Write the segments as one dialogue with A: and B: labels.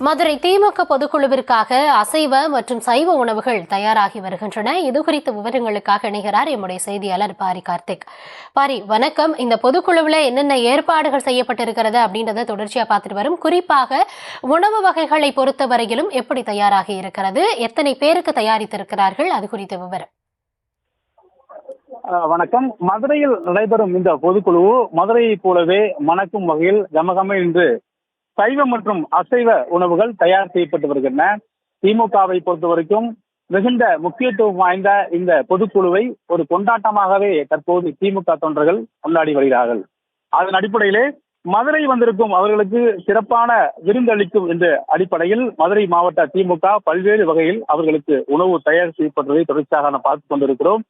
A: மதுரை திமுக பொதுக்குழுவிற்காக அசைவ மற்றும் சைவ உணவுகள் தயாராகி வருகின்றன. இதுகுறித்த விவரங்களுக்காக இணைகிறார் எம்முடைய செய்தியாளர் பாரி கார்த்திக். பாரி, வணக்கம். இந்த பொதுக்குழுவில் என்னென்ன ஏற்பாடுகள் செய்யப்பட்டிருக்கிறது அப்படின்றத தொடர்ச்சியா பார்த்துட்டு வரும். குறிப்பாக உணவு வகைகளை பொறுத்தவரையிலும் எப்படி தயாராகி இருக்கிறது, எத்தனை பேருக்கு தயாரித்திருக்கிறார்கள், அது குறித்த விவரம்.
B: வணக்கம். மதுரையில் நடைபெறும் இந்த பொதுக்குழு மதுரையை போலவே மணக்கும் வகையில் கமகம என்று சைவ மற்றும் அசைவ உணவுகள் தயார் செய்யப்பட்டு வருகின்றன. திமுகவை பொறுத்த வரைக்கும் மிகுந்த முக்கியத்துவம் வாய்ந்த இந்த பொதுக்குழுவை ஒரு கொண்டாட்டமாகவே தற்போது திமுக தொண்டர்கள் கொண்டாடி வருகிறார்கள். அதன் அடிப்படையிலே மதுரை வந்திருக்கும் அவர்களுக்கு சிறப்பான விருந்தளிக்கும் என்ற அடிப்படையில் மதுரை மாவட்ட திமுக பல்வேறு வகையில் அவர்களுக்கு உணவு தயார் செய்யப்பட்டதை தொடர்ச்சியாக நாம் பார்த்துக் கொண்டிருக்கிறோம்.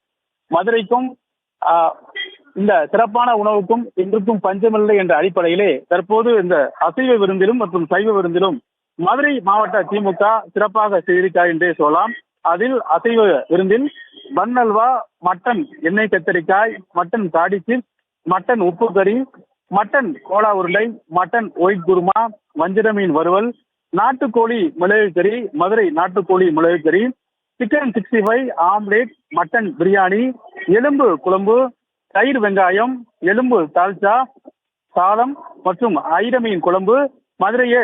B: மதுரைக்கும் இந்த சிறப்பான உணவுக்கும் இன்றுக்கும் பஞ்சமில்லை என்ற அடிப்படையிலே தற்போது இந்த அசைவ விருந்திலும் மற்றும் சைவ விருந்திலும் மதுரை மாவட்ட திமுக சிறப்பாக செய்திருக்கிறார் என்றே சொல்லலாம். அதில் அசைவ விருந்தில் பன் அல்வா, மட்டன் எண்ணெய் கத்தரிக்காய், மட்டன் காடி சிப்ஸ், மட்டன் உப்பு கறி, மட்டன் கோலா உருண்டை, மட்டன் ஒயிட் குருமா, வஞ்சிர மீன் வறுவல், நாட்டுக்கோழி மிளகு கறி, மதுரை நாட்டுக்கோழி மிளகு கறி, சிக்கன் 65, ஆம்லேட், மட்டன் பிரியாணி, எலும்பு குழம்பு, தயிர் வெங்காயம், எலும்பு தால்ச்சா, சாதம் மற்றும் ஐரமீன் குழம்பு, மதுரையே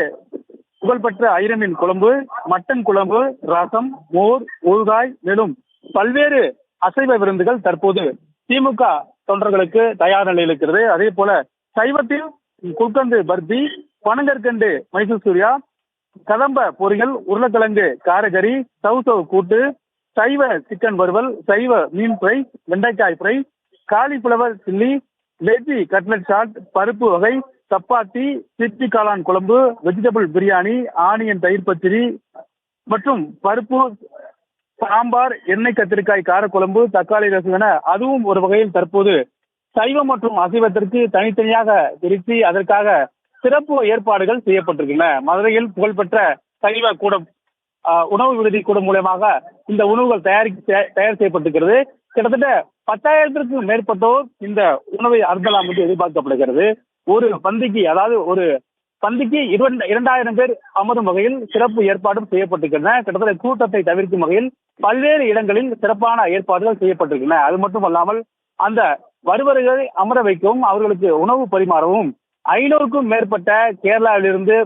B: புகழ்பெற்ற ஐரமீன் குழம்பு, மட்டன் குழம்பு, ரசம், மோர், ஊறுகாய், மேலும் பல்வேறு அசைவ விருந்துகள் தற்போது திமுக தொண்டர்களுக்கு தயார் நிலையில் இருக்கிறது. அதே போல சைவத்தில் குல்கந்து பர்பி, பனங்கற்கண்டு மைசூர் சூர்யா, கதம்ப பொரியல், உருளைக்கிழங்கு காரகரி, சவுசவு கூட்டு, சைவ சிக்கன் வறுவல், சைவ மீன் ஃப்ரை, வெண்டைக்காய் fry, cauliflower chilli, veggie cutlet chaat, பருப்பு வகை, சப்பாத்தி, சிப்பி காளான் குழம்பு, வெஜிடபிள் பிரியாணி, ஆனியன் தயிர் பச்சடி மற்றும் பருப்பு சாம்பார், எண்ணெய் கத்திரிக்காய் காரக்குழம்பு, தக்காளி ரசம் என அதுவும் ஒரு வகையில் தற்போது சைவம் மற்றும் அசைவத்திற்கு தனித்தனியாக பிரித்து அதற்காக சிறப்பு ஏற்பாடுகள் செய்யப்பட்டிருக்கின்றன. மதுரையில் புகழ்பெற்ற சைவ கூடம் உணவு விடுதி கூடம் மூலமாக இந்த உணவுகள் தயார் செய்யப்பட்டிருக்கிறது. கிட்டத்தட்ட 10,000க்கும் மேற்பட்டோர் இந்த உணவை அருந்தலாம் என்று எதிர்பார்க்கப்படுகிறது. ஒரு பந்திக்கு, அதாவது ஒரு பந்திக்கு 2,000 பேர் அமரும் வகையில் சிறப்பு ஏற்பாடும் செய்யப்பட்டிருக்கின்றன. கிட்டத்தட்ட கூட்டத்தை தவிர்க்கும் வகையில் பல்வேறு இடங்களில் சிறப்பான ஏற்பாடுகள் செய்யப்பட்டிருக்கின்றன. அது மட்டுமல்லாமல் அந்த வருபவர்களை அமர வைக்கவும் அவர்களுக்கு உணவு பரிமாறவும் 500க்கும் மேற்பட்ட கேரளாவிலிருந்து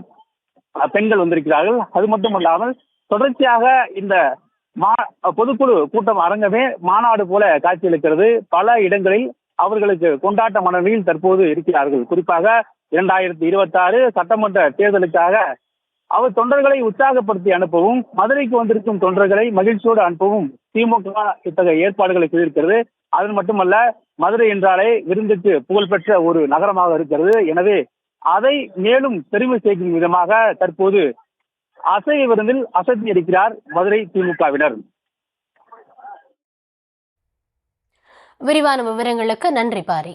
B: பெண்கள் வந்திருக்கிறார்கள். அது மட்டுமல்லாமல் தொடர்ச்சியாக இந்த பொதுக்குழு கூட்டம் அரங்கமே மாநாடு போல காட்சியளிக்கிறது. பல இடங்களில் அவர்களுக்கு கொண்டாட்ட மனநிலையில் தற்போது இருக்கிறார்கள். குறிப்பாக 2026 சட்டமன்ற தேர்தலுக்காக அவர் தொண்டர்களை உற்சாகப்படுத்தி அனுப்பவும், மதுரைக்கு வந்திருக்கும் தொண்டர்களை மகிழ்ச்சியோடு அனுப்பவும் திமுக இத்தகைய ஏற்பாடுகளை செய்திருக்கிறது. அது மட்டுமல்ல, மதுரை என்றாலே விருந்துக்கு புகழ்பெற்ற ஒரு நகரமாக இருக்கிறது. எனவே அதை மேலும் பெருமை சேர்க்கும் விதமாக தற்போது அசைவ விருந்தில் அசத்தி இருக்கிறார் மதுரை திமுகவினர்.
A: விரிவான விவரங்களுக்கு நன்றி பாரி.